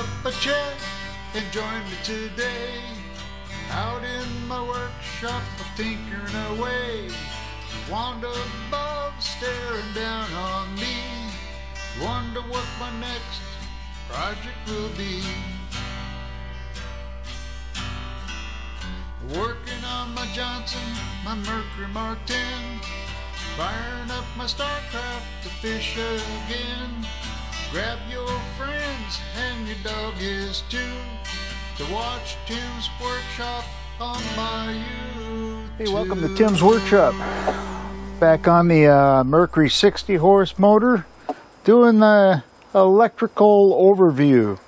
up a check and join me today. Out in my workshop, I'm tinkering away. Wand above staring down on me. Wonder what my next project will be. Working on my Johnson, my Merc Mark 10. Firing up my StarCraft to fish again. Grab your friends and your dog is too, to watch Tim's Workshop on my YouTube. Hey, welcome to Tim's Workshop. Back on the Mercury 60 horse motor, doing the electrical overview.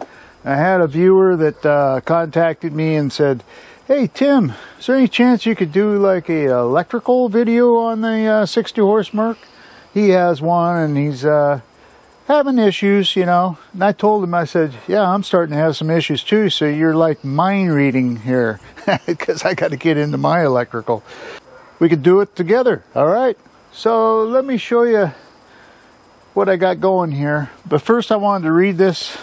I had a viewer that contacted me and said, "Hey Tim, is there any chance you could do like a electrical video on the 60 horse Merc?" He has one and he's having issues, you know. And I told him, I said, yeah, I'm starting to have some issues too, so you're like mind reading here because I got to get into my electrical. We could do it together, all right? So let me show you what I got going here. But first I wanted to read this.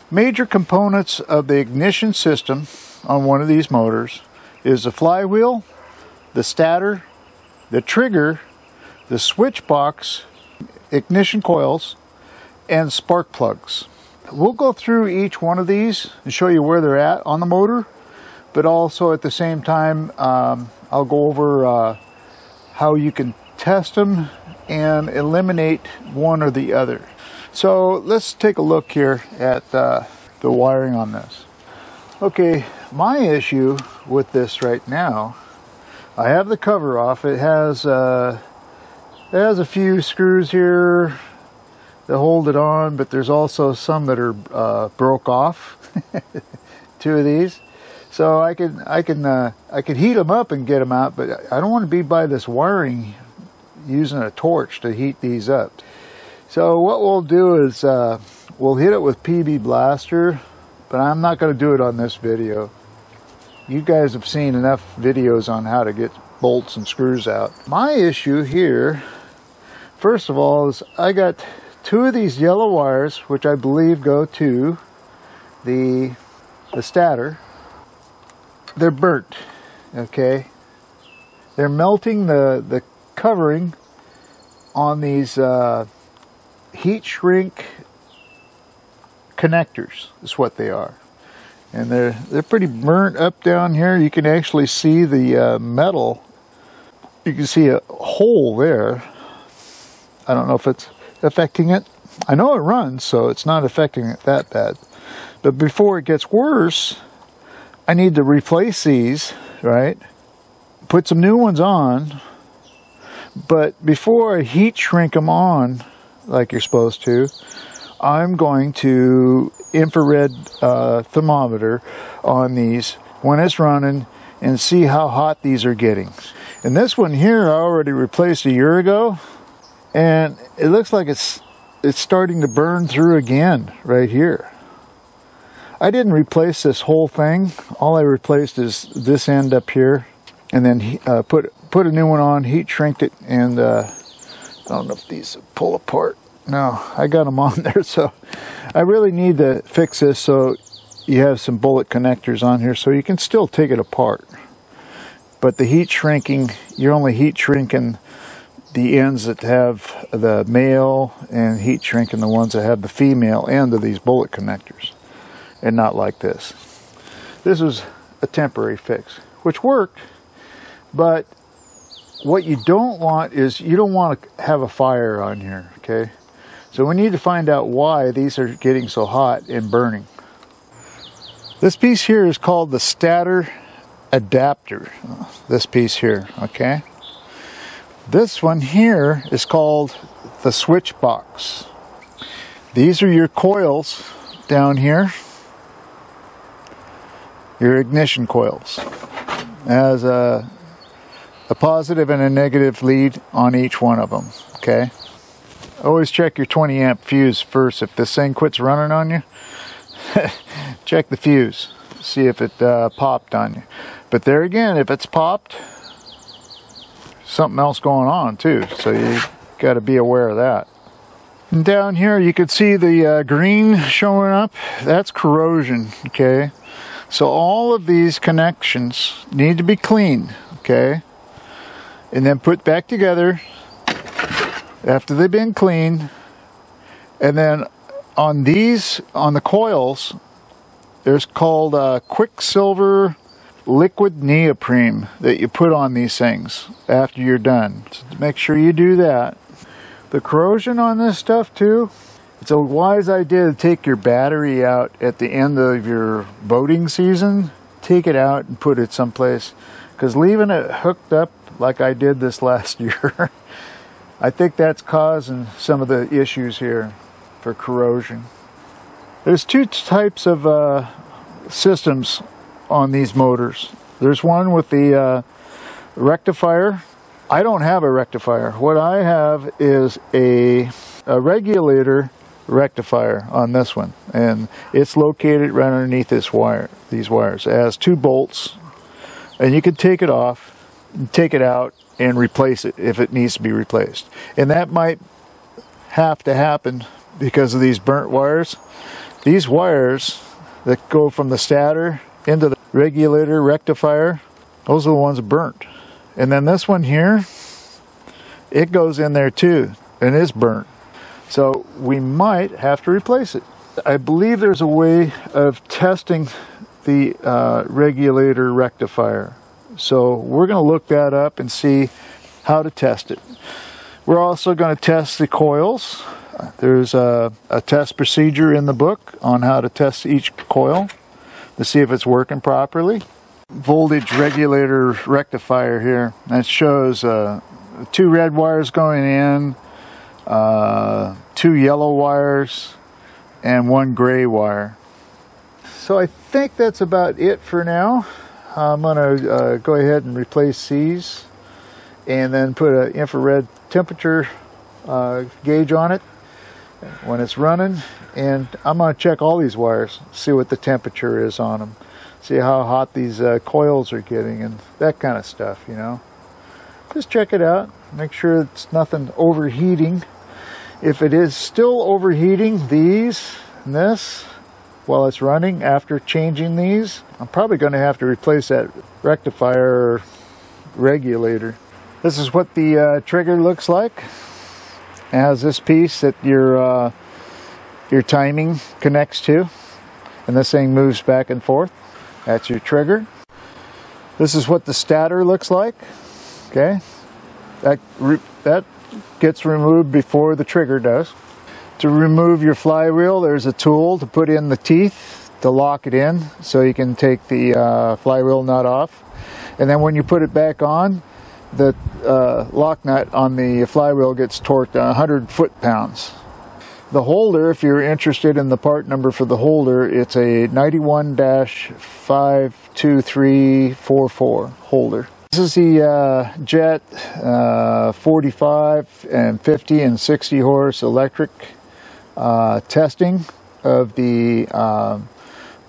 Major components of the ignition system on one of these motors is the flywheel, the stator, the trigger, the switch box, ignition coils, and spark plugs. We'll go through each one of these and show you where they're at on the motor, but also at the same time I'll go over how you can test them and eliminate one or the other. So let's take a look here at the wiring on this. Okay, my issue with this right now, I have the cover off. It has a few screws here that hold it on, but there's also some that are broke off. Two of these, so I could heat them up and get them out, but I don't want to be by this wiring using a torch to heat these up. So what we'll do is we'll hit it with PB Blaster, but I'm not going to do it on this video. You guys have seen enough videos on how to get bolts and screws out. My issue here, first of all, is I got two of these yellow wires, which I believe go to the stator. They're burnt, okay? They're melting the covering on these heat shrink connectors is what they are. And they're pretty burnt up down here. You can actually see the metal. You can see a hole there. I don't know if it's affecting it. I know it runs, so it's not affecting it that bad. But before it gets worse, I need to replace these, right? Put some new ones on. But before I heat shrink them on, like you're supposed to, I'm going to infrared thermometer on these when it's running and see how hot these are getting. And this one here I already replaced a year ago, and it looks like it's starting to burn through again right here. I didn't replace this whole thing. All I replaced is this end up here, and then put a new one on, heat shrinked it, and I don't know if these pull apart. No, I got them on there, so I really need to fix this so you have some bullet connectors on here so you can still take it apart. But the heat shrinking, you're only heat shrinking the ends that have the male and heat shrinking the ones that have the female end of these bullet connectors, and not like this. This was a temporary fix, which worked, but what you don't want is you don't want to have a fire on here, okay? So we need to find out why these are getting so hot and burning. This piece here is called the stator adapter. This piece here, okay? This one here is called the switch box. These are your coils down here. Your ignition coils. It has a positive and a negative lead on each one of them, okay? Always check your 20 amp fuse first. If this thing quits running on you, check the fuse, see if it popped on you. But there again, if it's popped, something else going on too, so you got to be aware of that. And down here you can see the green showing up. That's corrosion, okay? So all of these connections need to be cleaned, okay? And then put back together after they've been cleaned. And then on these, on the coils, there's called Quicksilver liquid neoprene that you put on these things after you're done. So make sure you do that. The corrosion on this stuff too, it's a wise idea to take your battery out at the end of your boating season. Take it out and put it someplace, because leaving it hooked up like I did this last year, I think that's causing some of the issues here for corrosion. There's two types of systems on these motors. There's one with the rectifier. I don't have a rectifier. What I have is a regulator rectifier on this one, and it's located right underneath this wire, these wires. It has 2 bolts, and you can take it off, take it out, and replace it if it needs to be replaced. And that might have to happen because of these burnt wires. These wires that go from the stator into the regulator rectifier, those are the ones burnt. And then this one here, it goes in there too, and it's burnt. So we might have to replace it. I believe there's a way of testing the regulator rectifier. So we're going to look that up and see how to test it. We're also going to test the coils. There's a test procedure in the book on how to test each coil to see if it's working properly. Voltage regulator rectifier here. That shows 2 red wires going in, 2 yellow wires, and 1 gray wire. So I think that's about it for now. I'm going to go ahead and replace these and then put an infrared temperature gauge on it when it's running, and I'm going to check all these wires, see what the temperature is on them, see how hot these coils are getting and that kind of stuff, you know. Just check it out, make sure it's nothing overheating. If it is still overheating these and this while it's running after changing these, I'm probably going to have to replace that rectifier or regulator. This is what the trigger looks like. It has this piece that your timing connects to, and this thing moves back and forth. That's your trigger. This is what the stator looks like. Okay, that gets removed before the trigger does. To remove your flywheel, there's a tool to put in the teeth to lock it in so you can take the flywheel nut off. And then when you put it back on, the lock nut on the flywheel gets torqued 100 foot-pounds. The holder, if you're interested in the part number for the holder, it's a 91-52344 holder. This is the Jet 45 and 50 and 60 horse electric testing of the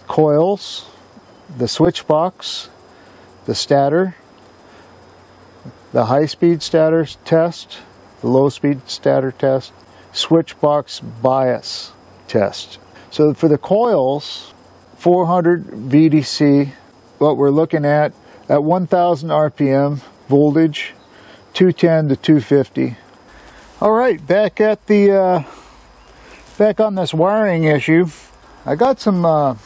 coils, the switch box, the stator, the high-speed stator test, the low-speed stator test, switch box bias test. So for the coils, 400 VDC, what we're looking at 1,000 RPM, voltage, 210 to 250. All right, back at the back on this wiring issue. I got some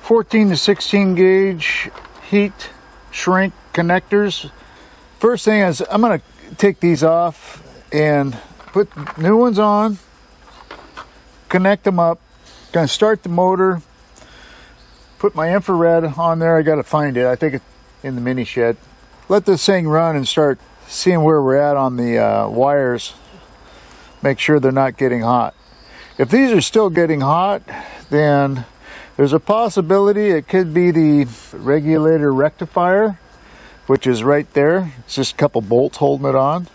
14 to 16 gauge heat shrink connectors. First thing is I'm going to take these off and put new ones on, connect them up. Going to start the motor, put my infrared on there. I got to find it. I think it's in the mini shed. Let this thing run and start seeing where we're at on the wires. Make sure they're not getting hot. If these are still getting hot, then there's a possibility it could be the regulator rectifier, which is right there. It's just a couple bolts holding it on.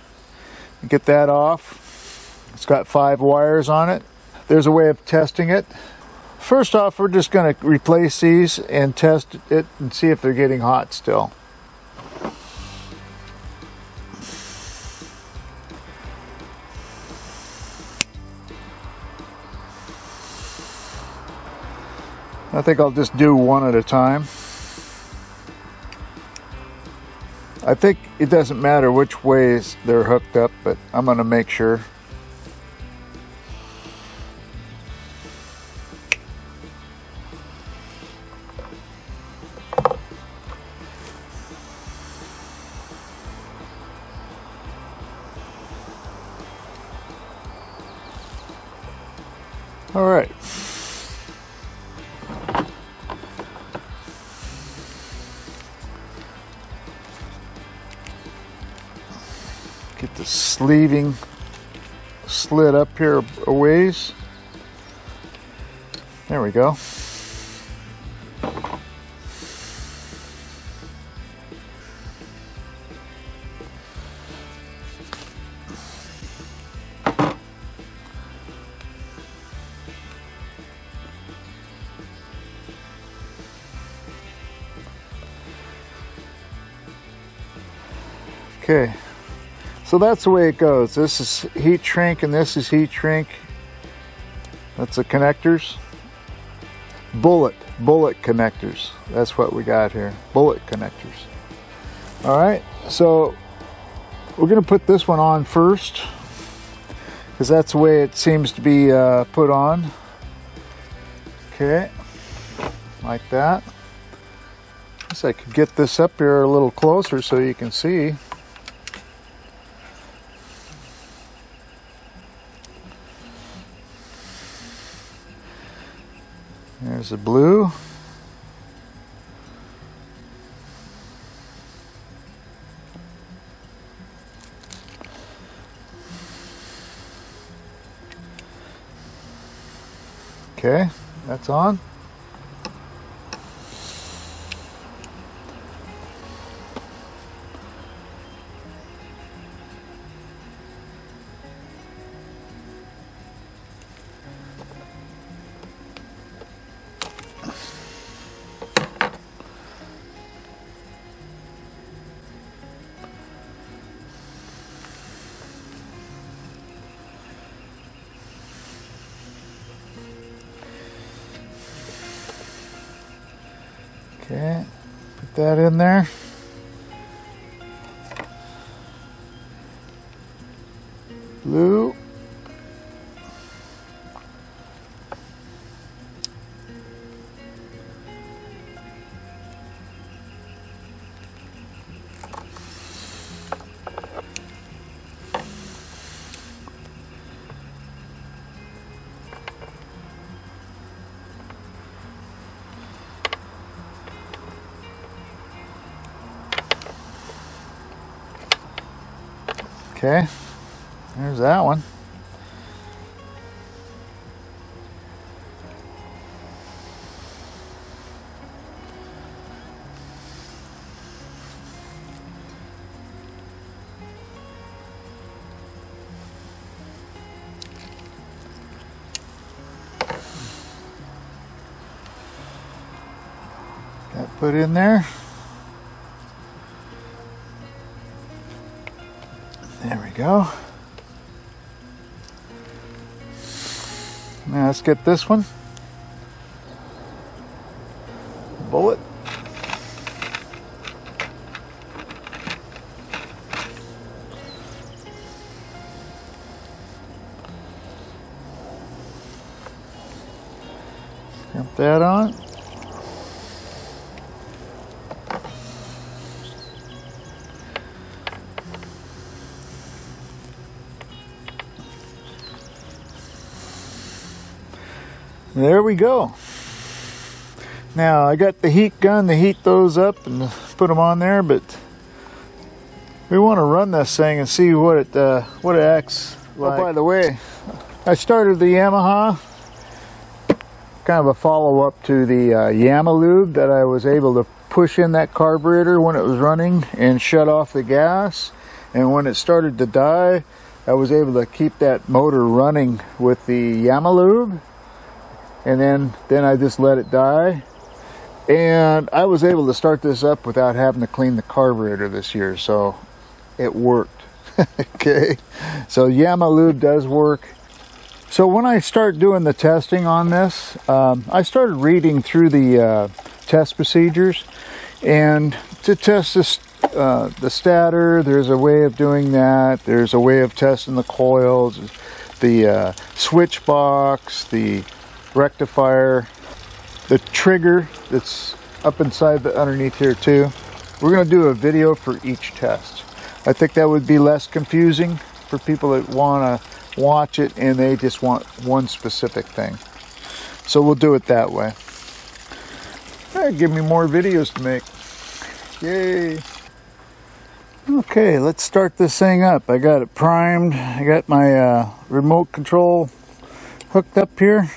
Get that off. It's got 5 wires on it. There's a way of testing it. First off, we're just going to replace these and test it and see if they're getting hot still. I think I'll just do one at a time. I think it doesn't matter which ways they're hooked up, but I'm going to make sure. All right. Get the sleeving slid up here a ways. There we go. Okay, so that's the way it goes. This is heat shrink and this is heat shrink. That's the connectors. Bullet connectors. That's what we got here. Bullet connectors. All right, so we're going to put this one on first because that's the way it seems to be put on. Okay, like that. Guess I could get this up here a little closer so you can see. There's the blue. Okay, that's on. Okay, put that in there. Blue. Okay, there's that one. Got put in there. There we go. Now let's get this one. Bullet. Dump that on. There we go. Now I got the heat gun to heat those up and put them on there, but we want to run this thing and see what it acts like. Oh, by the way, I started the Yamaha, kind of a follow-up to the Yamalube that I was able to push in that carburetor when it was running and shut off the gas, and when it started to die I was able to keep that motor running with the Yamalube. And then I just let it die, and I was able to start this up without having to clean the carburetor this year, so it worked. Okay, so Yamalube does work. So when I start doing the testing on this, I started reading through the test procedures, and to test this, the stator, there's a way of doing that. There's a way of testing the coils, the switch box, the rectifier, the trigger that's up inside the underneath here too. We're going to do a video for each test. I think that would be less confusing for people that want to watch it and they just want one specific thing. So we'll do it that way. Give me more videos to make. Yay! Okay, let's start this thing up. I got it primed. I got my remote control hooked up here.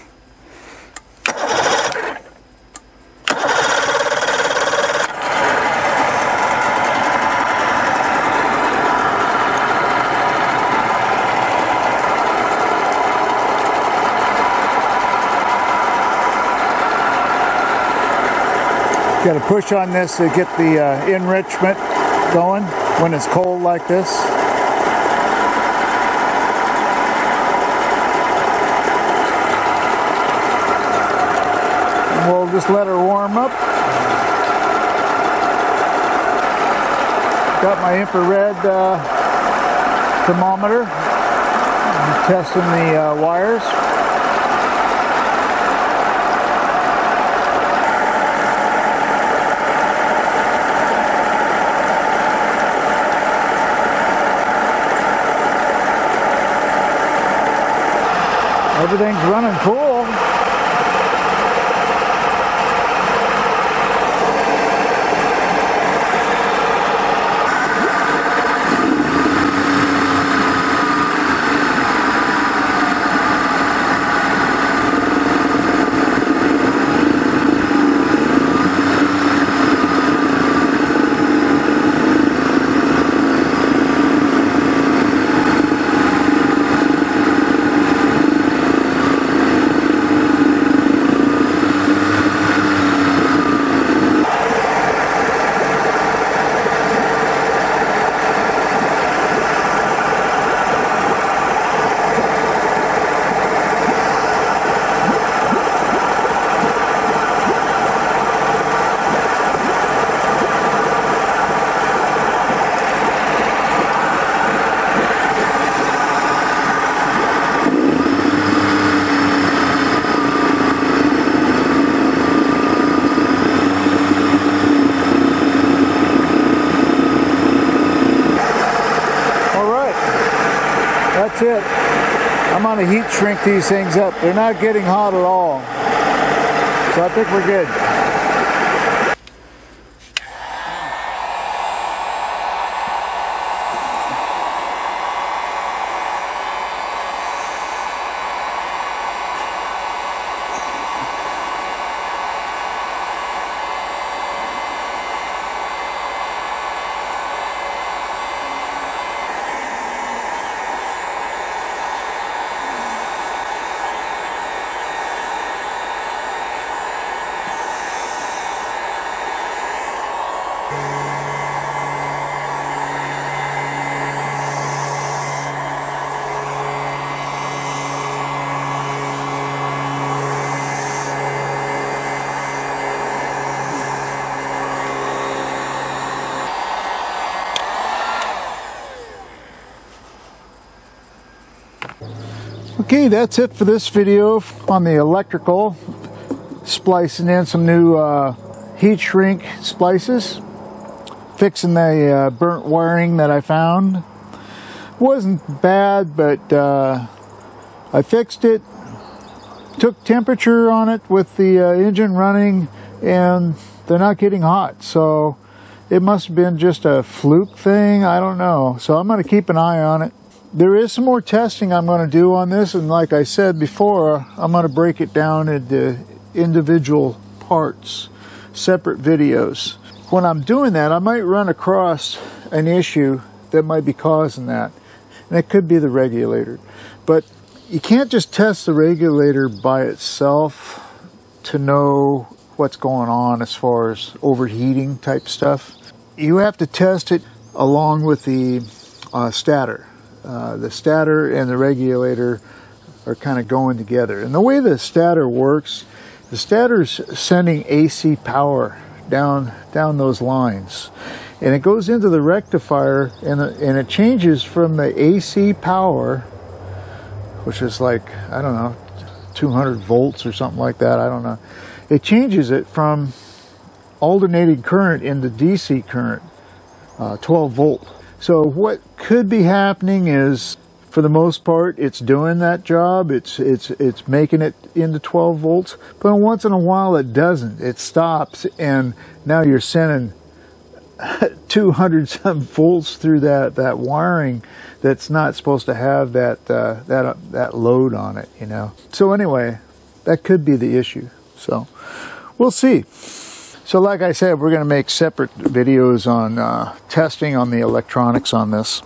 Got to push on this to get the enrichment going when it's cold like this. And we'll just let her warm up. Got my infrared thermometer. I'm testing the wires. Everything's running cool. That's it. I'm going to heat shrink these things up. They're not getting hot at all. So I think we're good. Okay, that's it for this video on the electrical, splicing in some new heat shrink splices, fixing the burnt wiring that I found. Wasn't bad, but I fixed it, took temperature on it with the engine running, and they're not getting hot, so it must have been just a fluke thing. I don't know, so I'm going to keep an eye on it. There is some more testing I'm going to do on this, and like I said before, I'm going to break it down into individual parts, separate videos. When I'm doing that, I might run across an issue that might be causing that, and it could be the regulator. But you can't just test the regulator by itself to know what's going on as far as overheating type stuff. You have to test it along with the stator. The stator and the regulator are kind of going together. And the way the stator works, the stator's sending AC power down those lines. And it goes into the rectifier, and it changes from the AC power, which is like, I don't know, 200 volts or something like that, I don't know. It changes it from alternating current into DC current, 12 volt. So what could be happening is, for the most part, it's doing that job. It's making it into 12 volts, but once in a while it doesn't. It stops, and now you're sending 200 some volts through that wiring that's not supposed to have that load on it, you know. So anyway, that could be the issue. So we'll see. So like I said, we're going to make separate videos on testing on the electronics on this.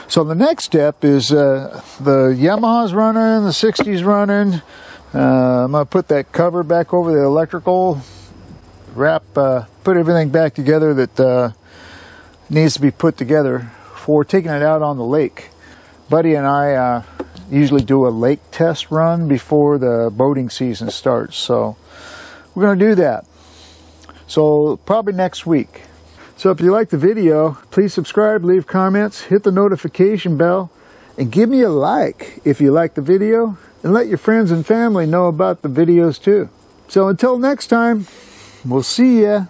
So the next step is the Yamaha's running, the 60's running. I'm going to put that cover back over the electrical, put everything back together that needs to be put together for taking it out on the lake. Buddy and I usually do a lake test run before the boating season starts, so we're going to do that. So probably next week. So if you like the video, please subscribe, leave comments, hit the notification bell, and give me a like if you like the video, and let your friends and family know about the videos too. So until next time, we'll see ya.